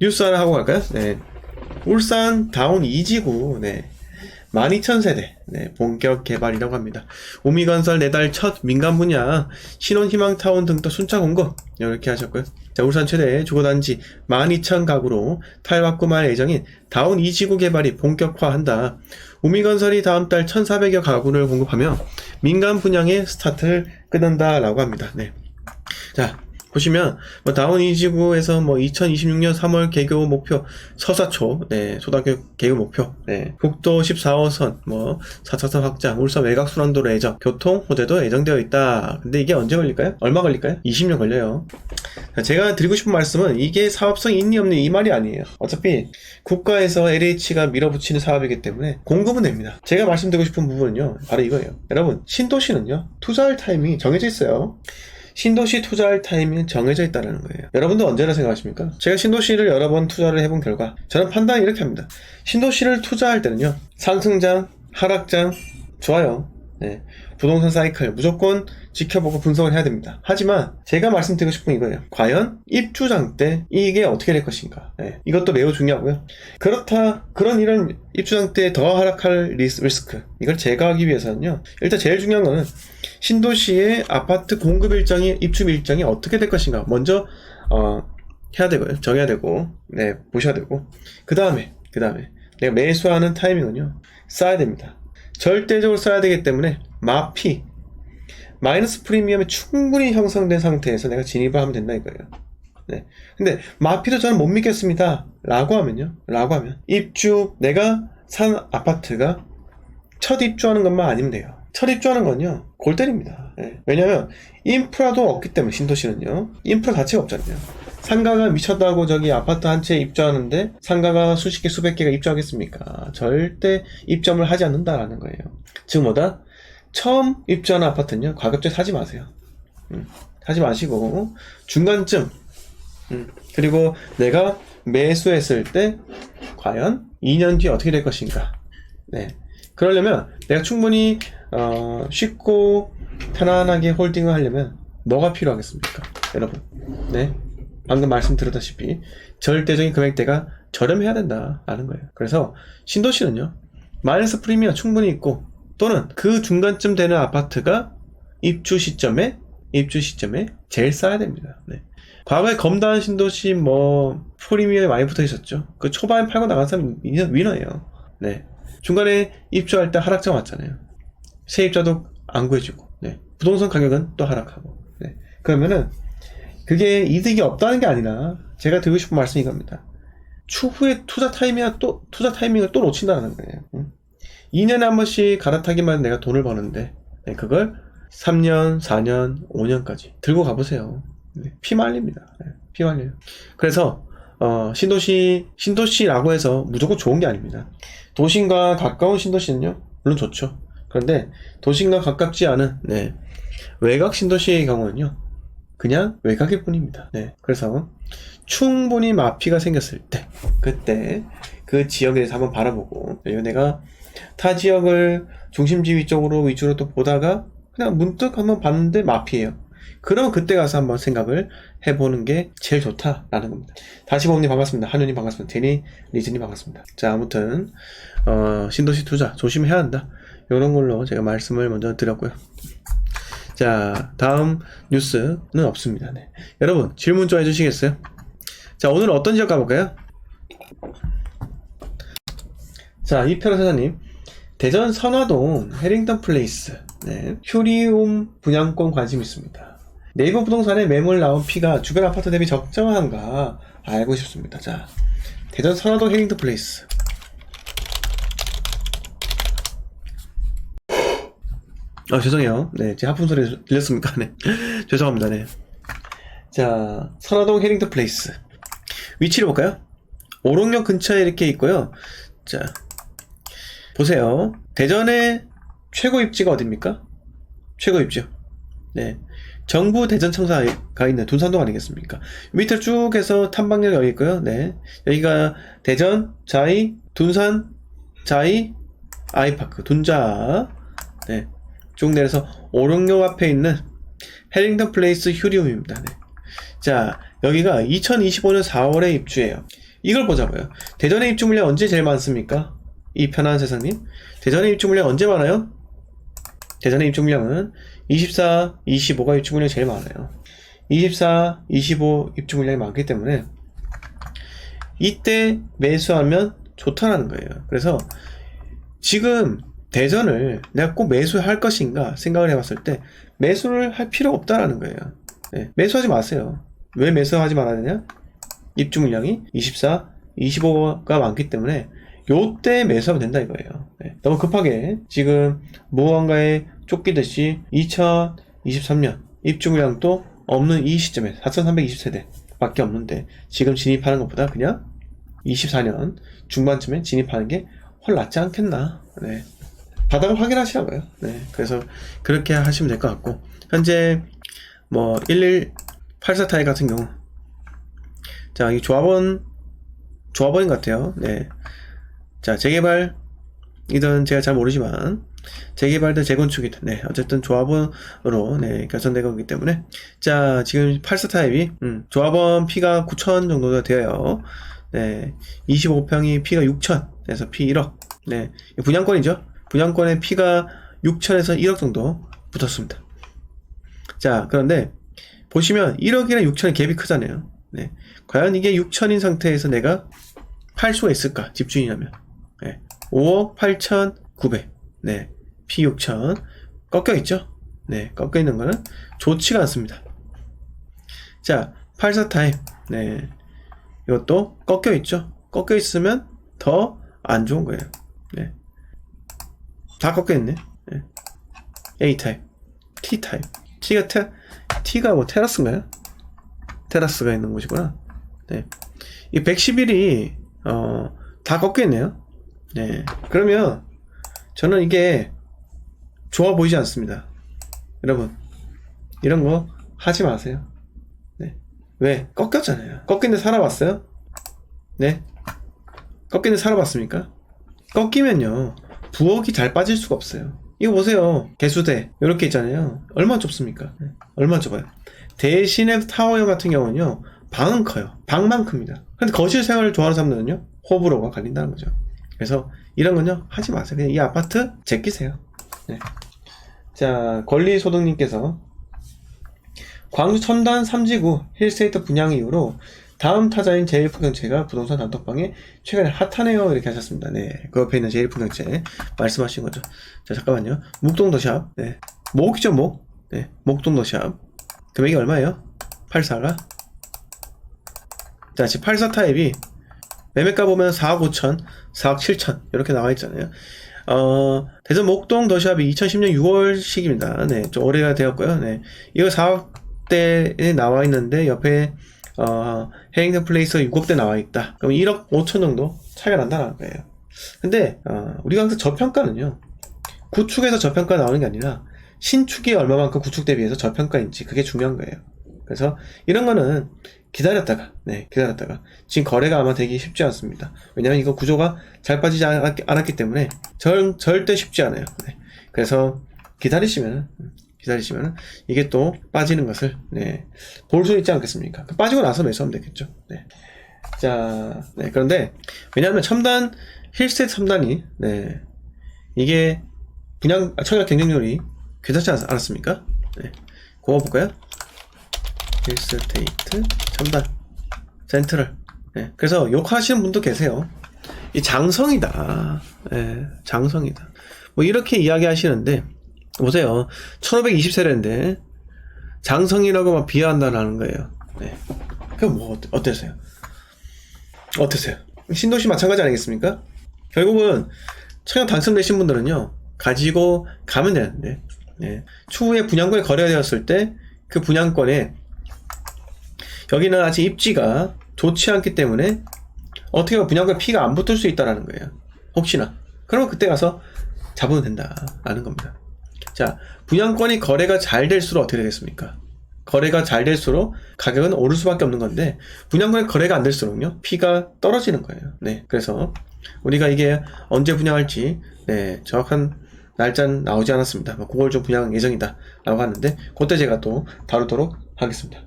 뉴스 하나 하고 갈까요? 네. 울산 다운 2지구, 네. 12,000세대, 네. 본격 개발이라고 합니다. 우미건설 내달 첫 민간 분야, 신혼희망타운 등 또 순차 공급, 이렇게 하셨고요. 자, 울산 최대 주거단지 12,000가구로 탈바꿈할 예정인 다운 2지구 개발이 본격화한다. 우미건설이 다음 달 1,400여 가구를 공급하며 민간 분양의 스타트를 끊는다라고 합니다. 네. 자, 보시면 다운 2지구에서 2026년 3월 개교 목표 서사초, 네, 초등학교 개교 목표, 네, 국도 14호선 4차선 확장, 울산 외곽 순환도로 예정, 교통 호재도 예정되어 있다. 근데 이게 언제 걸릴까요? 얼마 걸릴까요? 20년 걸려요. 자, 제가 드리고 싶은 말씀은 이게 사업성이 있니 없니 이 말이 아니에요. 어차피 국가에서 LH가 밀어붙이는 사업이기 때문에 공급은 됩니다. 제가 말씀드리고 싶은 부분은요, 바로 이거예요. 여러분, 신도시는요, 투자할 타이밍이 정해져 있어요. 신도시 투자할 타이밍은 정해져 있다는 거예요. 여러분도 언제나 생각하십니까? 제가 신도시를 여러 번 투자를 해본 결과 저는 판단을 이렇게 합니다. 신도시를 투자할 때는요, 상승장, 하락장 좋아요. 네. 부동산 사이클 무조건 지켜보고 분석을 해야 됩니다. 하지만 제가 말씀드리고 싶은 이거예요. 과연 입주장 때 이게 어떻게 될 것인가. 네. 이것도 매우 중요하고요. 이런 입주장 때 더 하락할 리스크, 이걸 제거하기 위해서는요, 일단 제일 중요한 거는 신도시의 아파트 공급 일정이, 입주 일정이 어떻게 될 것인가 먼저 해야 되고요. 정해야 되고, 네, 보셔야 되고, 그 다음에 내가 매수하는 타이밍은요, 쌓아야 됩니다. 절대적으로 써야 되기 때문에 마피, 마이너스 프리미엄이 충분히 형성된 상태에서 내가 진입을 하면 된다 이거예요. 네. 근데 마피도 저는 못 믿겠습니다 라고 하면 내가 산 아파트가 첫 입주하는 것만 아니면 돼요. 첫 입주하는 건요, 골 때립니다. 네. 왜냐면 인프라도 없기 때문에, 신도시는요, 인프라 자체가 없잖아요. 상가가 미쳤다고 저기 아파트 한 채 입주하는데 상가가 수십 개 수백 개가 입주하겠습니까? 절대 입점을 하지 않는다라는 거예요. 즉 처음 입주하는 아파트는요, 가급적 사지 마세요. 사지 마시고 중간쯤, 그리고 내가 매수했을 때 과연 2년 뒤에 어떻게 될 것인가. 네. 그러려면 내가 충분히 쉽고 편안하게 홀딩을 하려면 뭐가 필요하겠습니까, 여러분? 네. 방금 말씀드렸다시피 절대적인 금액대가 저렴해야 된다라는 거예요. 그래서 신도시는요, 마이너스 프리미엄 충분히 있고, 또는 그 중간쯤 되는 아파트가 입주 시점에 제일 싸야 됩니다. 네. 과거에 검다한 신도시 프리미엄이 많이 붙어 있었죠. 그 초반에 팔고 나간 사람 위너예요. 네. 중간에 입주할 때 하락장 왔잖아요. 세입자도 안 구해주고, 네. 부동산 가격은 또 하락하고, 네. 그러면은 그게 이득이 없다는 게 아니라 제가 드리고 싶은 말씀이 이겁니다. 추후에 투자 타이밍을 또 놓친다는 거예요. 2년에 한 번씩 갈아타기만 내가 돈을 버는데, 네, 그걸 3년, 4년, 5년까지 들고 가보세요. 네, 피말립니다. 네, 피말려요. 그래서 신도시라고 해서 무조건 좋은 게 아닙니다. 도심과 가까운 신도시는요, 물론 좋죠. 그런데 도심과 가깝지 않은, 네, 외곽 신도시의 경우는요, 그냥 외곽일 뿐입니다. 네. 그래서 충분히 마피가 생겼을 때, 그때 그 지역에 대해서 한번 바라보고, 내가 타 지역을 중심지 위주로 또 보다가 그냥 문득 한번 봤는데 마피예요. 그럼 그때 가서 한번 생각을 해보는 게 제일 좋다라는 겁니다. 다시 봄님 반갑습니다. 한윤님 반갑습니다. 제니 리즈님 반갑습니다. 자, 아무튼 신도시 투자 조심해야 한다, 이런 걸로 제가 말씀을 먼저 드렸고요. 자, 다음 뉴스는 없습니다. 네. 여러분, 질문 좀 해주시겠어요? 자, 오늘 어떤 지역 가볼까요? 자, 이페로 사장님, 대전 선화동 해링턴 플레이스, 네, 휴리움 분양권 관심 있습니다. 네이버 부동산에 매물 나온 피가 주변 아파트 대비 적정한가 알고 싶습니다. 자, 대전 선화동 해링턴 플레이스. 죄송해요. 네, 제 하품 소리 들렸습니까? 네. 죄송합니다. 네. 자, 선화동 해링턴 플레이스. 위치를 볼까요? 오록역 근처에 이렇게 있고요. 자, 보세요. 대전의 최고 입지가 어딥니까? 최고 입지요. 네. 정부 대전 청사가 있는 둔산동 아니겠습니까? 밑을 쭉 해서 탐방역 여기 있고요. 네. 여기가 대전, 자이, 둔산, 자이, 아이파크, 둔자. 네. 쭉 내려서 오록역 앞에 있는 해링턴 플레이스 휴리움입니다. 네. 자, 여기가 2025년 4월에 입주해요. 이걸 보자고요. 대전의 입주 물량 언제 제일 많습니까? 이 편한 세상님. 대전의 입주 물량 언제 많아요? 대전의 입주 물량은 24, 25가 입주 물량이 제일 많아요. 24, 25 입주 물량이 많기 때문에 이때 매수하면 좋다라는 거예요. 그래서 지금 대전을 내가 꼭 매수할 것인가 생각을 해봤을 때 매수를 할 필요가 없다라는 거예요. 네, 매수하지 마세요. 왜 매수하지 말아야 되냐? 입주 물량이 24, 25가 많기 때문에 요때 매수하면 된다 이거예요. 네, 너무 급하게 지금 무언가에 쫓기듯이 2023년 입주 물량도 없는 이 시점에 4320세대 밖에 없는데 지금 진입하는 것보다 그냥 24년 중반쯤에 진입하는 게 훨 낫지 않겠나. 네. 바닥을 확인하시라고요. 네. 그래서 그렇게 하시면 될 것 같고, 현재 뭐 1184 타입 같은 경우, 자, 이 조합원인 것 같아요. 네. 자, 재개발이든 제가 잘 모르지만 재개발든 재건축이든 네, 어쨌든 조합원으로 네, 결정된 거기 때문에 자, 지금 84 타입이 조합원 피가 9,000 정도 되어요. 네, 25평이 피가 6,000에서 피 1억. 네, 분양권이죠. 분양권의 피가 6,000에서 1억 정도 붙었습니다. 자, 그런데 보시면 1억이랑 6,000의 갭이 크잖아요. 네, 과연 이게 6,000인 상태에서 내가 팔 수가 있을까? 집주인이라면. 네, 5억 8,900. 네, 피 6,000 꺾여 있죠. 네, 꺾여 있는 거는 좋지가 않습니다. 자, 84 타입. 네, 이것도 꺾여 있죠. 꺾여 있으면 더 안 좋은 거예요. 네, 다 꺾여 있네. 네. A 타입, T 타입. T가 뭐 테라스인가요? 테라스가 있는 곳이구나. 네, 이 111이 다 꺾여 있네요. 네, 그러면 저는 이게 좋아 보이지 않습니다. 여러분, 이런 거 하지 마세요. 네, 왜? 꺾였잖아요. 꺾인 데 살아봤어요? 네, 꺾인 데 살아봤습니까? 꺾이면요 부엌이 잘 빠질 수가 없어요. 이거 보세요. 개수대 이렇게 있잖아요. 얼마나 좁습니까? 네, 얼마나 좁아요. 대신에 타워형 같은 경우는요 방은 커요. 방만 큽니다. 근데 거실 생활을 좋아하는 사람들은요 호불호가 갈린다는 거죠. 그래서 이런 건요 하지 마세요. 그냥 이 아파트 제끼세요. 네. 자, 권리소득님께서 광주 첨단 3지구 힐스테이트 분양 이후로 다음 타자인 제일풍경채가 부동산 단톡방에 최근에 핫하네요 이렇게 하셨습니다. 네, 그 옆에 있는 제일풍경채 말씀하신 거죠. 자, 잠깐만요. 묵동더샵. 네, 목이죠 목. 네, 목동더샵. 금액이 얼마예요? 84가. 자, 지금 84 타입이 매매가 보면 4억 5천, 4억 7천 이렇게 나와 있잖아요. 대전 목동 더샵이 2010년 6월식입니다. 네, 좀 오래가 되었고요. 네, 이거 4억대에 나와 있는데 옆에 해링턴 플레이스 6억대 나와 있다. 그럼 1억 5천 정도 차이가 난다는 거예요. 근데 우리가 항상 저평가는요, 구축에서 저평가 나오는 게 아니라 신축이 얼마만큼 구축 대비해서 저평가인지 그게 중요한 거예요. 그래서 이런 거는 기다렸다가 지금 거래가 아마 되기 쉽지 않습니다. 왜냐면 이거 구조가 잘 빠지지 않았기 때문에 절대 쉽지 않아요. 네. 그래서 기다리시면 이게 또 빠지는 것을 네, 볼 수 있지 않겠습니까? 빠지고 나서 매수하면 되겠죠. 네. 자, 네, 그런데 왜냐하면 첨단 힐스테이트 3단이 네, 이게 분양 청약 경쟁률이 괜찮지 않았습니까? 네. 그거 볼까요? 힐스테이트 첨단 센트럴. 네. 그래서 욕하시는 분도 계세요. 이 장성이다. 네, 장성이다. 뭐 이렇게 이야기하시는데 보세요. 1520세대인데 장성이라고 막 비하한다라는 거예요. 네. 그럼 뭐 어때서요? 신도시 마찬가지 아니겠습니까? 결국은 청약 당첨되신 분들은요 가지고 가면 되는데 네. 추후에 분양권이 거래되었을 때 그 분양권에 여기는 아직 입지가 좋지 않기 때문에 어떻게 보면 분양권에 피가 안 붙을 수 있다라는 거예요. 혹시나. 그러면 그때 가서 잡으면 된다라는 겁니다. 자, 분양권이 거래가 잘 될수록 어떻게 되겠습니까? 거래가 잘 될수록 가격은 오를 수밖에 없는 건데 분양권이 거래가 안 될수록요 피가 떨어지는 거예요. 네, 그래서 우리가 이게 언제 분양할지 네, 정확한 날짜는 나오지 않았습니다. 9월 중 분양 예정이다 라고 하는데 그때 제가 또 다루도록 하겠습니다.